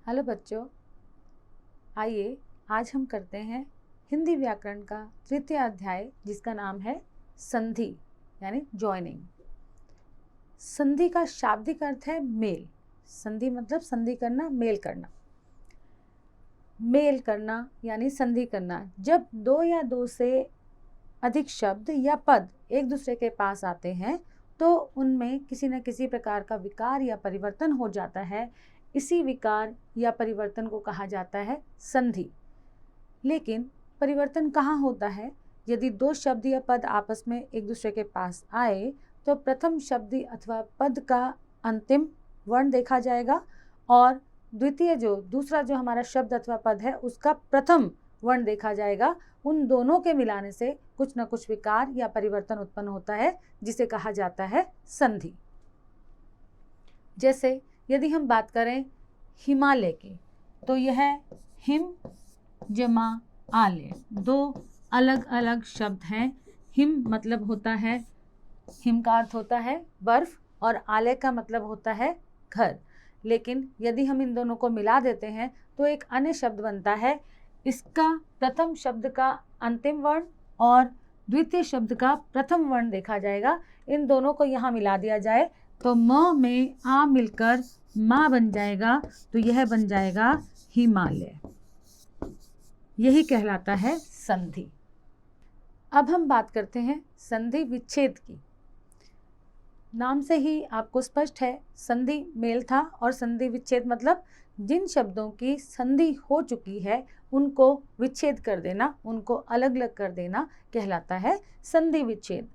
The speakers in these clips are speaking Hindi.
हेलो बच्चों, आइए आज हम करते हैं हिंदी व्याकरण का तृतीय अध्याय जिसका नाम है संधि यानी जॉइनिंग। संधि का शाब्दिक अर्थ है मेल। संधि मतलब संधि करना, मेल करना। मेल करना यानी संधि करना। जब दो या दो से अधिक शब्द या पद एक दूसरे के पास आते हैं तो उनमें किसी न किसी प्रकार का विकार या परिवर्तन हो जाता है। इसी विकार या परिवर्तन को कहा जाता है संधि। लेकिन परिवर्तन कहाँ होता है? यदि दो शब्द या पद आपस में एक दूसरे के पास आए तो प्रथम शब्द अथवा पद का अंतिम वर्ण देखा जाएगा और दूसरा जो हमारा शब्द अथवा पद है उसका प्रथम वर्ण देखा जाएगा। उन दोनों के मिलाने से कुछ न कुछ विकार या परिवर्तन उत्पन्न होता है जिसे कहा जाता है संधि। जैसे यदि हम बात करें हिमालय की तो यह हिम जमा आलय, दो अलग अलग शब्द हैं। हिम मतलब होता है, हिम का अर्थ होता है बर्फ और आलय का मतलब होता है घर। लेकिन यदि हम इन दोनों को मिला देते हैं तो एक अन्य शब्द बनता है। इसका प्रथम शब्द का अंतिम वर्ण और द्वितीय शब्द का प्रथम वर्ण देखा जाएगा। इन दोनों को यहाँ मिला दिया जाए तो म में आ मिलकर मा बन जाएगा, तो यह बन जाएगा हिमालय। यही कहलाता है संधि। अब हम बात करते हैं संधि विच्छेद की। नाम से ही आपको स्पष्ट है, संधि मेल था और संधि विच्छेद मतलब जिन शब्दों की संधि हो चुकी है उनको विच्छेद कर देना, उनको अलग अलग कर देना कहलाता है संधि विच्छेद।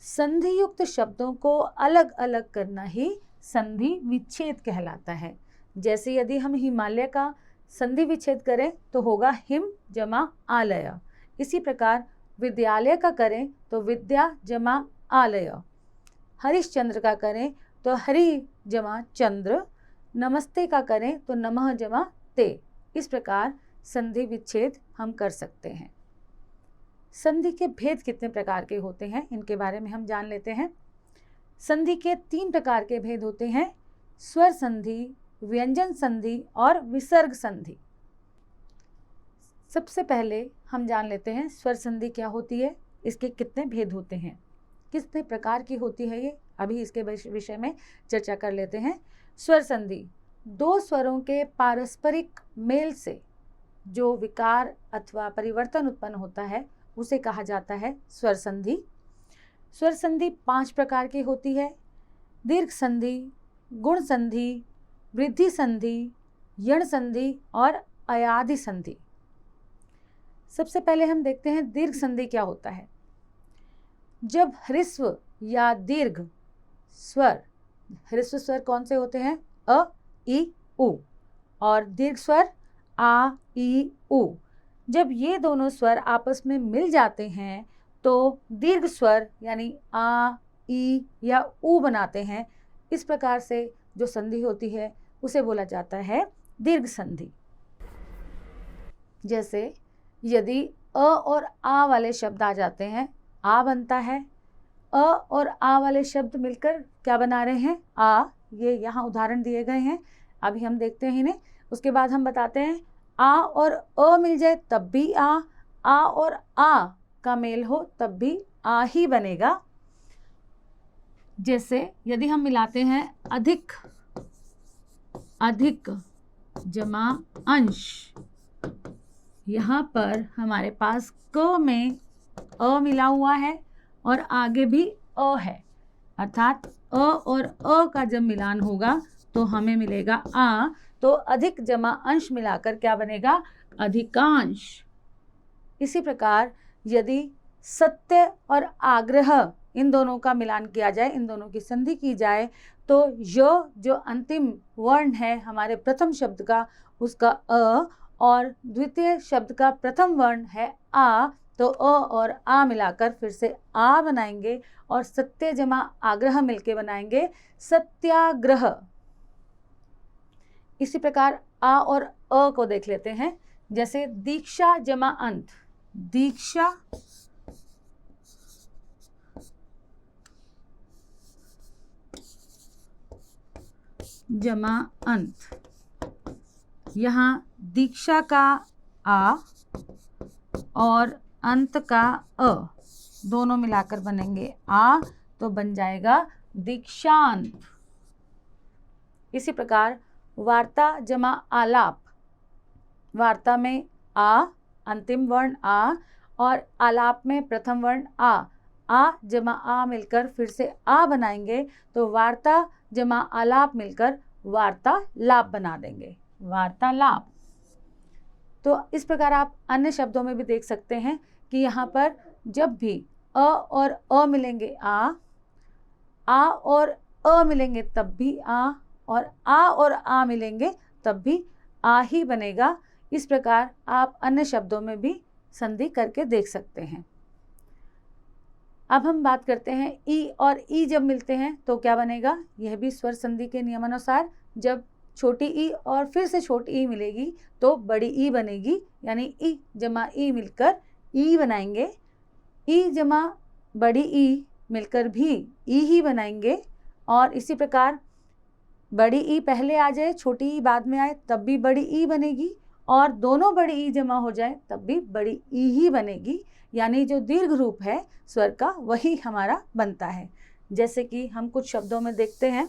संधि युक्त शब्दों को अलग अलग करना ही संधि विच्छेद कहलाता है। जैसे यदि हम हिमालय का संधि विच्छेद करें तो होगा हिम जमा आलय। इसी प्रकार विद्यालय का करें तो विद्या जमा आलय। हरिश्चंद्र का करें तो हरि जमा चंद्र। नमस्ते का करें तो नमः जमा ते। इस प्रकार संधि विच्छेद हम कर सकते हैं। संधि के भेद कितने प्रकार के होते हैं इनके बारे में हम जान लेते हैं। संधि के 3 प्रकार के भेद होते हैं, स्वर संधि, व्यंजन संधि और विसर्ग संधि। सबसे पहले हम जान लेते हैं स्वर संधि क्या होती है, इसके कितने भेद होते हैं, कितने प्रकार की होती है ये। अभी इसके विषय में चर्चा कर लेते हैं। स्वर संधि, दो स्वरों के पारस्परिक मेल से जो विकार अथवा परिवर्तन उत्पन्न होता है उसे कहा जाता है स्वर संधि। स्वर संधि 5 प्रकार की होती है, दीर्घ संधि, गुण संधि, वृद्धि संधि, यण संधि और अयाधि संधि। सबसे पहले हम देखते हैं दीर्घ संधि क्या होता है। जब ह्रस्व या दीर्घ स्वर, ह्रस्व स्वर कौन से होते हैं? अ, इ, उ, और दीर्घ स्वर आ, इ, उ। जब ये दोनों स्वर आपस में मिल जाते हैं तो दीर्घ स्वर यानी आ, इ या उ बनाते हैं। इस प्रकार से जो संधि होती है उसे बोला जाता है दीर्घ संधि। जैसे यदि अ और आ वाले शब्द आ जाते हैं, आ बनता है। अ और आ वाले शब्द मिलकर क्या बना रहे हैं? आ। ये यहाँ उदाहरण दिए गए हैं, अभी हम देखते हैं इन्हें। उसके बाद हम बताते हैं आ और अ मिल जाए तब भी आ और आ का मेल हो तब भी आ ही बनेगा। जैसे यदि हम मिलाते हैं अधिक, अधिक जमा अंश, यहाँ पर हमारे पास क में अ मिला हुआ है और आगे भी अ है, अर्थात अ और अ का जब मिलान होगा तो हमें मिलेगा आ। तो अधिक जमा अंश मिलाकर क्या बनेगा? अधिकांश। इसी प्रकार यदि सत्य और आग्रह इन दोनों का मिलान किया जाए, इन दोनों की संधि की जाए तो य जो अंतिम वर्ण है हमारे प्रथम शब्द का उसका अ और द्वितीय शब्द का प्रथम वर्ण है आ, तो अ और आ मिलाकर फिर से आ बनाएंगे और सत्य जमा आग्रह मिलके बनाएंगे सत्याग्रह। इसी प्रकार आ और अ को देख लेते हैं। जैसे दीक्षा जमा अंत, दीक्षा जमा अंत, यहाँ दीक्षा का आ और अंत का अ दोनों मिलाकर बनेंगे आ, तो बन जाएगा दीक्षांत। इसी प्रकार वार्ता जमा आलाप, वार्ता में आ, अंतिम वर्ण आ, और आलाप में प्रथम वर्ण आ जमा आ मिलकर फिर से आ बनाएंगे, तो वार्ता जमा आलाप मिलकर वार्तालाप बना देंगे, वार्तालाप। तो इस प्रकार आप अन्य शब्दों में भी देख सकते हैं कि यहाँ पर जब भी अ और अ मिलेंगे आ और अ मिलेंगे तब भी आ, और आ और आ मिलेंगे तब भी आ ही बनेगा। इस प्रकार आप अन्य शब्दों में भी संधि करके देख सकते हैं। अब हम बात करते हैं ई और ई जब मिलते हैं तो क्या बनेगा। यह भी स्वर संधि के नियमानुसार जब छोटी ई और फिर से छोटी ई मिलेगी तो बड़ी ई बनेगी, यानी ई जमा ई मिलकर ई बनाएंगे। ई जमा बड़ी ई मिलकर भी ई ही बनाएंगे, और इसी प्रकार बड़ी ई पहले आ जाए छोटी ई बाद में आए तब भी बड़ी ई बनेगी, और दोनों बड़ी ई जमा हो जाए तब भी बड़ी ई ही बनेगी, यानी जो दीर्घ रूप है स्वर का वही हमारा बनता है। जैसे कि हम कुछ शब्दों में देखते हैं,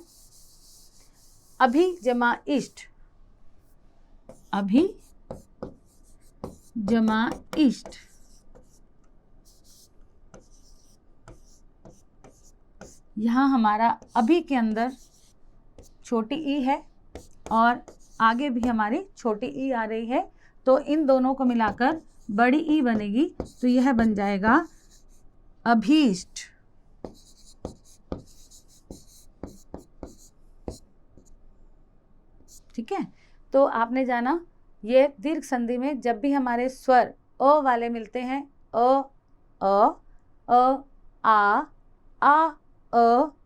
अभी जमा इष्ट, अभी जमा इष्ट, यहाँ हमारा अभी के अंदर छोटी ई है और आगे भी हमारी छोटी ई आ रही है, तो इन दोनों को मिलाकर बड़ी ई बनेगी, तो यह बन जाएगा अभीष्ट। ठीक है, तो आपने जाना ये दीर्घ संधि में जब भी हमारे स्वर अ वाले मिलते हैं, आ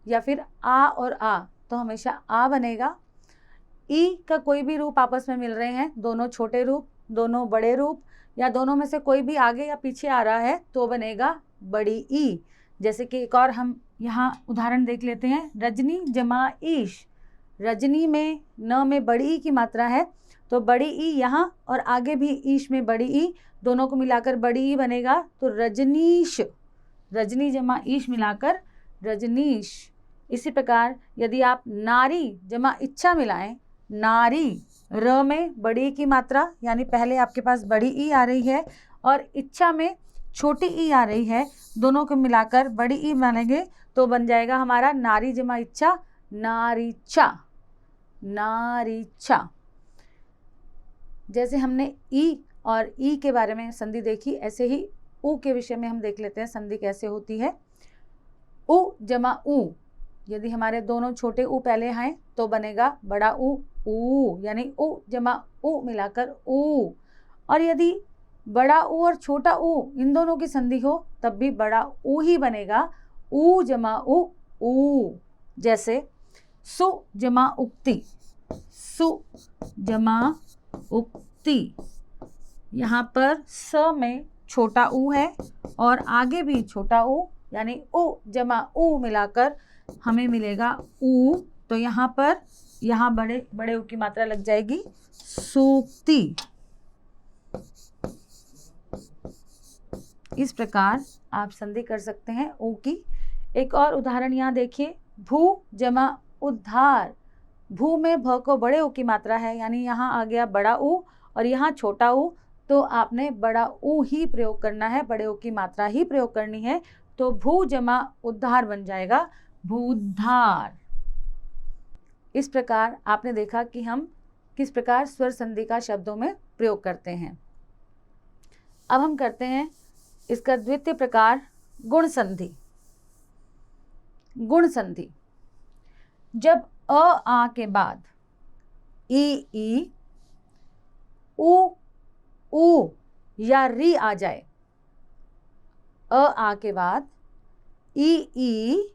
या फिर आ और आ, तो हमेशा आ बनेगा। ई का कोई भी रूप आपस में मिल रहे हैं, दोनों छोटे रूप, दोनों बड़े रूप, या दोनों में से कोई भी आगे या पीछे आ रहा है तो बनेगा बड़ी ई। जैसे कि एक और हम यहाँ उदाहरण देख लेते हैं, रजनी जमा ईश, रजनी में न में बड़ी ई की मात्रा है, तो बड़ी ई यहाँ और आगे भी ईश में बड़ी ई, दोनों को मिलाकर बड़ी ई बनेगा, तो रजनीश, रजनी जमा ईश मिलाकर रजनीश। इसी प्रकार यदि आप नारी जमा इच्छा मिलाएं, नारी, र में बड़ी ई की मात्रा, यानी पहले आपके पास बड़ी ई आ रही है और इच्छा में छोटी ई आ रही है, दोनों को मिलाकर बड़ी ई बनेंगे, तो बन जाएगा हमारा नारी जमा इच्छा नारीचा, नारीचा। जैसे हमने ई और ई के बारे में संधि देखी, ऐसे ही ऊ के विषय में हम देख लेते हैं संधि कैसे होती है। उ जमा ऊ, यदि हमारे दोनों छोटे ऊ पहले आए तो बनेगा बड़ा ऊ, यानी ऊ जमा ऊ मिलाकर ऊ। और यदि बड़ा ऊ और छोटा ऊ इन दोनों की संधि हो तब भी बड़ा ऊ ही बनेगा, ऊ जमा ऊ। जैसे सु जमा उक्ति, सु जमा उक्ति, यहाँ पर स में छोटा ऊ है और आगे भी छोटा ऊ, यानी ऊ जमा ऊ मिलाकर हमें मिलेगा ऊ, तो यहाँ पर यहाँ बड़े बड़े ऊ की मात्रा लग जाएगी सूक्ति। इस प्रकार आप संधि कर सकते हैं ऊ की। एक और उदाहरण यहाँ देखिए, भू जमा उद्धार, भू में भ को बड़े ऊ की मात्रा है, यानी यहाँ आ गया बड़ा ऊ और यहाँ छोटा ऊ, तो आपने बड़ा ऊ ही प्रयोग करना है, बड़े ऊ की मात्रा ही प्रयोग करनी है, तो भू जमा उद्धार बन जाएगा भूद्धार। इस प्रकार आपने देखा कि हम किस प्रकार स्वर संधि का शब्दों में प्रयोग करते हैं। अब हम करते हैं इसका द्वितीय प्रकार गुण संधि। गुण संधि, जब अ आ के बाद ई ऊ या री आ जाए, अ आ के बाद ई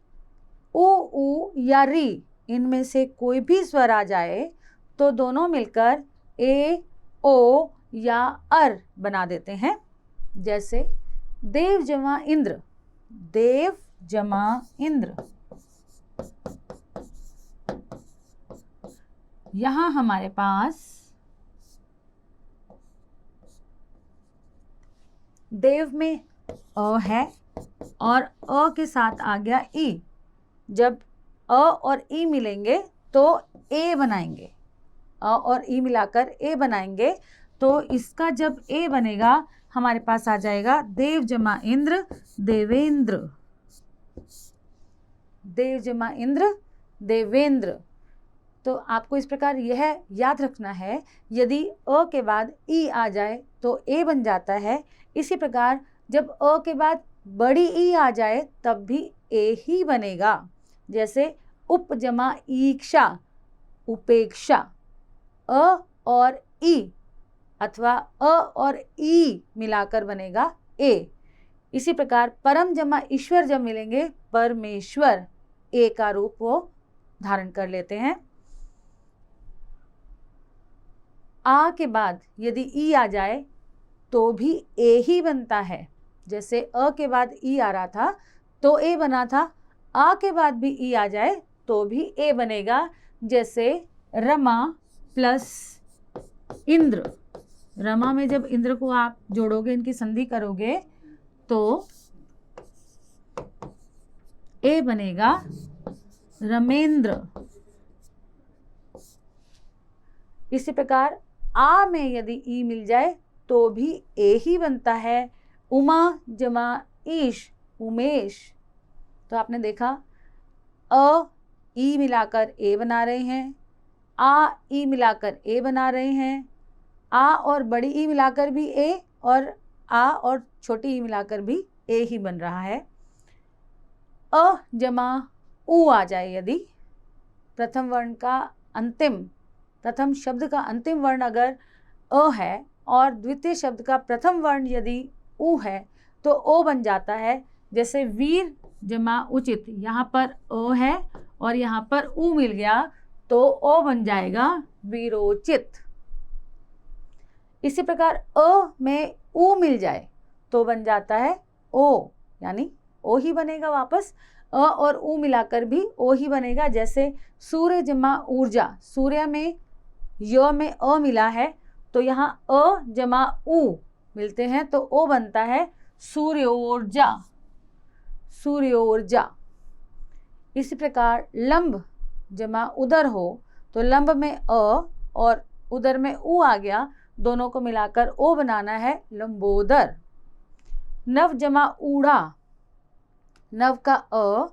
ऊ या री इनमें से कोई भी स्वर आ जाए तो दोनों मिलकर ए ओ या अर बना देते हैं। जैसे देव जमा इंद्र, देव जमा इंद्र, यहाँ हमारे पास देव में अ है और अ के साथ आ गया ई। जब अ और ई मिलेंगे तो ए बनाएंगे, अ और ई मिलाकर ए बनाएंगे। तो इसका जब ए बनेगा हमारे पास आ जाएगा देव जमा इंद्र, देवेंद्र। देव जमा इंद्र, देवेंद्र। तो आपको इस प्रकार यह याद रखना है, यदि अ के बाद ई आ जाए तो ए बन जाता है। इसी प्रकार जब अ के बाद बड़ी ई आ जाए तब भी ए ही बनेगा। जैसे उप जमा ईक्षा, उपेक्षा। अ और ई अथवा अ और ई मिलाकर बनेगा ए। इसी प्रकार परम जमा ईश्वर जब मिलेंगे, परमेश्वर, ए का रूप वो धारण कर लेते हैं। आ के बाद यदि ई आ जाए तो भी ए ही बनता है। जैसे अ के बाद ई आ रहा था तो ए बना था, आ के बाद भी ई आ जाए तो भी ए बनेगा। जैसे रमा प्लस इंद्र। रमा में जब इंद्र को आप जोड़ोगे, इनकी संधि करोगे तो ए बनेगा रमेंद्र। इसी प्रकार आ में यदि ई मिल जाए तो भी ए ही बनता है। उमा जमा ईश, उमेश। तो आपने देखा अ ई मिलाकर ए बना रहे हैं, आ ई मिलाकर ए बना रहे हैं, आ और बड़ी ई मिलाकर भी ए, और आ और छोटी ई मिलाकर भी ए ही बन रहा है। अ जमा उ आ जाए, यदि प्रथम वर्ण का अंतिम, प्रथम शब्द का अंतिम वर्ण अगर अ है और द्वितीय शब्द का प्रथम वर्ण यदि उ है तो ओ बन जाता है। जैसे वीर जमा उचित, यहाँ पर अ है और यहाँ पर उ मिल गया तो ओ बन जाएगा वीरोचित। इसी प्रकार अ में उ मिल जाए तो बन जाता है ओ, यानी ओ ही बनेगा वापस। अ और उ मिलाकर भी ओ ही बनेगा। जैसे सूर्य जमा ऊर्जा, सूर्य में य में अ मिला है तो यहाँ अ जमा उ मिलते हैं तो ओ बनता है सूर्योर्जा, सूर्योर्जा। इसी प्रकार लंब जमा उदर हो तो लंब में अ और उदर में उ आ गया, दोनों को मिलाकर ओ बनाना है लंबोदर। नव जमा ऊढ़ा, नव का अ,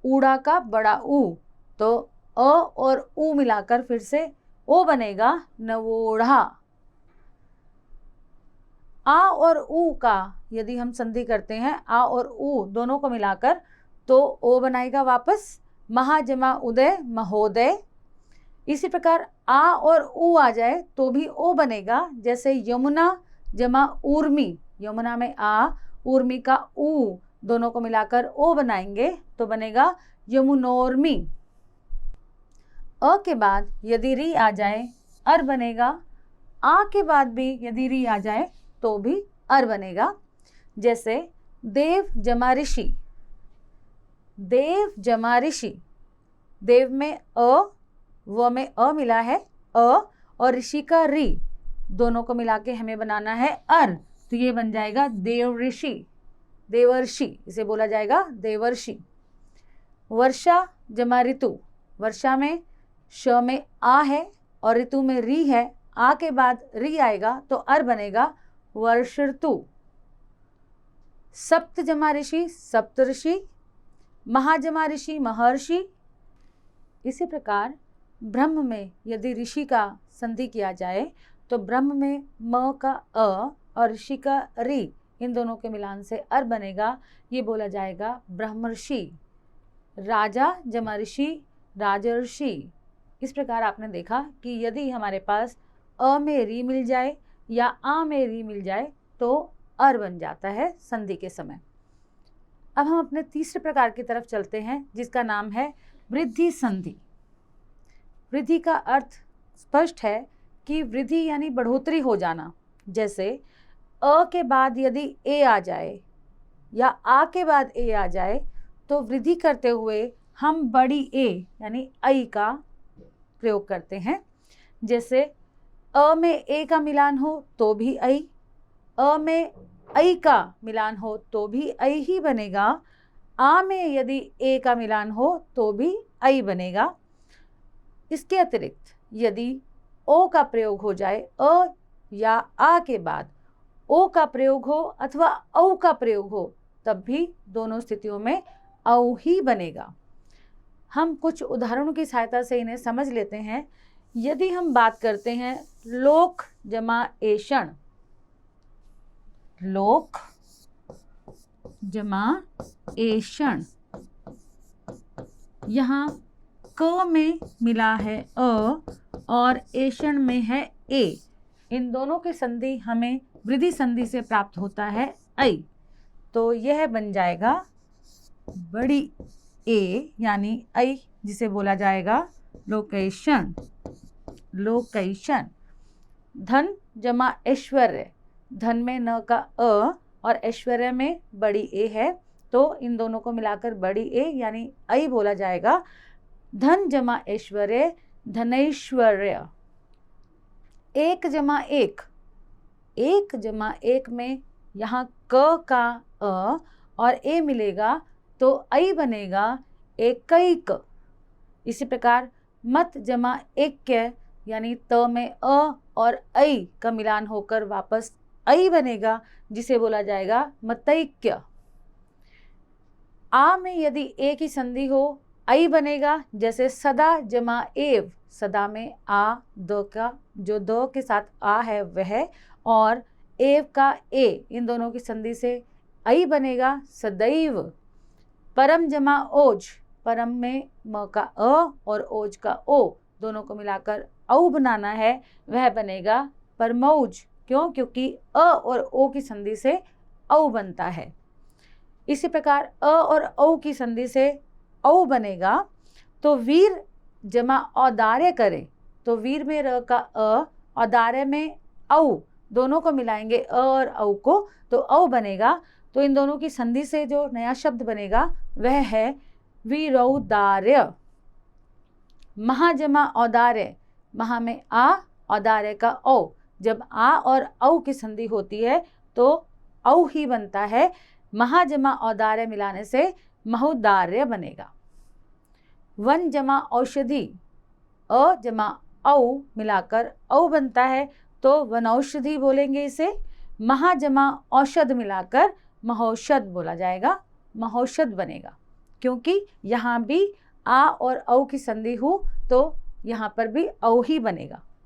ऊढ़ा का बड़ा ऊ, तो अ और उ मिलाकर फिर से ओ बनेगा नवोढ़ा। आ और उ का यदि हम संधि करते हैं, आ और उ दोनों को मिलाकर तो ओ बनाएगा वापस महाजमा उदय, महोदय। इसी प्रकार आ और उ आ जाए तो भी ओ बनेगा। जैसे यमुना जमा ऊर्मी, यमुना में आ, ऊर्मी का उ, दोनों को मिलाकर ओ बनाएंगे तो बनेगा यमुनोर्मी। अ के बाद यदि री आ जाए अर बनेगा, आ के बाद भी यदि री आ जाए तो भी अर बनेगा। जैसे देव जमा ऋषि, देव जमा ऋषि। देव में अ, व में अ मिला है अ, और ऋषि का री, दोनों को मिला के हमें बनाना है अर, तो ये बन जाएगा देव ऋषि, देवर्षि, इसे बोला जाएगा देवर्षि। वर्षा जमा ऋतु, वर्षा में श में आ है और ऋतु में री है, आ के बाद री आएगा तो अर बनेगा वर्ष ऋतु। सप्त जमा ऋषि, सप्तऋषि। महाजमा ऋषि, महर्षि। इसी प्रकार ब्रह्म में यदि ऋषि का संधि किया जाए तो ब्रह्म में म का अ और ऋषि का री, इन दोनों के मिलान से अर बनेगा, ये बोला जाएगा ब्रह्मर्षि। राजा जमा ऋषि, राजर्षि। इस प्रकार आपने देखा कि यदि हमारे पास अ में री मिल जाए या आ में री मिल जाए तो अर बन जाता है संधि के समय। अब हम अपने तीसरे प्रकार की तरफ चलते हैं जिसका नाम है वृद्धि संधि। वृद्धि का अर्थ स्पष्ट है कि वृद्धि यानी बढ़ोतरी हो जाना। जैसे अ के बाद यदि ए आ जाए या आ के बाद ए आ जाए तो वृद्धि करते हुए हम बड़ी ए यानी ऐ का प्रयोग करते हैं। जैसे अ में ए का मिलान हो तो भी ऐ, अ में ऐ का मिलान हो तो भी ऐ ही बनेगा। आ में यदि ए का मिलान हो तो भी ऐ बनेगा। इसके अतिरिक्त यदि ओ का प्रयोग हो जाए, अ या आ के बाद ओ का प्रयोग हो अथवा औ का प्रयोग हो, तब भी दोनों स्थितियों में औ ही बनेगा। हम कुछ उदाहरणों की सहायता से इन्हें समझ लेते हैं। यदि हम बात करते हैं लोक जमा एषण, लोक जमा एषण, यहाँ क में मिला है अ और एषण में है ए। इन दोनों की संधि हमें वृद्धि संधि से प्राप्त होता है ऐ। तो यह बन जाएगा बड़ी ए यानी ऐ, जिसे बोला जाएगा लोकेशन, लोकेशन। धन जमा ऐश्वर्य, धन में न का अ और ऐश्वर्य में बड़ी ए है, तो इन दोनों को मिलाकर बड़ी ए यानी ऐ बोला जाएगा। धन जमा ऐश्वर्य, धनैश्वर्य। एक जमा एक, एक जमा एक में यहाँ क का अ और ए मिलेगा तो ऐ बनेगा एकैक। इसी प्रकार मत जमा ऐक्य यानी त में अ और ऐ का मिलान होकर वापस ऐ बनेगा, जिसे बोला जाएगा मतैक्य। आ में यदि ए की संधि हो ऐ बनेगा, जैसे सदा जमा एव, सदा में आ द का जो द के साथ आ है वह और एव का ए, इन दोनों की संधि से ऐ बनेगा सदैव। परम जमा ओज, परम में म का अ और ओज का ओ, दोनों को मिलाकर औ बनाना है, वह बनेगा परमौज। क्यों? क्योंकि अ और ओ की संधि से औ बनता है। इसी प्रकार अ और औ की संधि से औ बनेगा। तो वीर जमा औदार्य करें, तो वीर में र का अ, औदार्य में औ, दोनों को मिलाएंगे अ और औ को, तो औ बनेगा। तो इन दोनों की संधि से जो नया शब्द बनेगा वह है वीरौदार्य। महाजमा औदार्य, महा में आ, औदार्य का औ, जब आ और औ की संधि होती है तो औ ही बनता है। महाजमा औदार्य मिलाने से महोदार्य बनेगा। वन जमा औषधि, अ जमा औ मिलाकर औ बनता है, तो वनौषधि बोलेंगे इसे। महा जमा औषध मिलाकर महौषध बोला जाएगा, महौषध बनेगा। क्योंकि यहाँ भी आ और औ की संधि हो तो यहाँ पर भी औ ही बनेगा।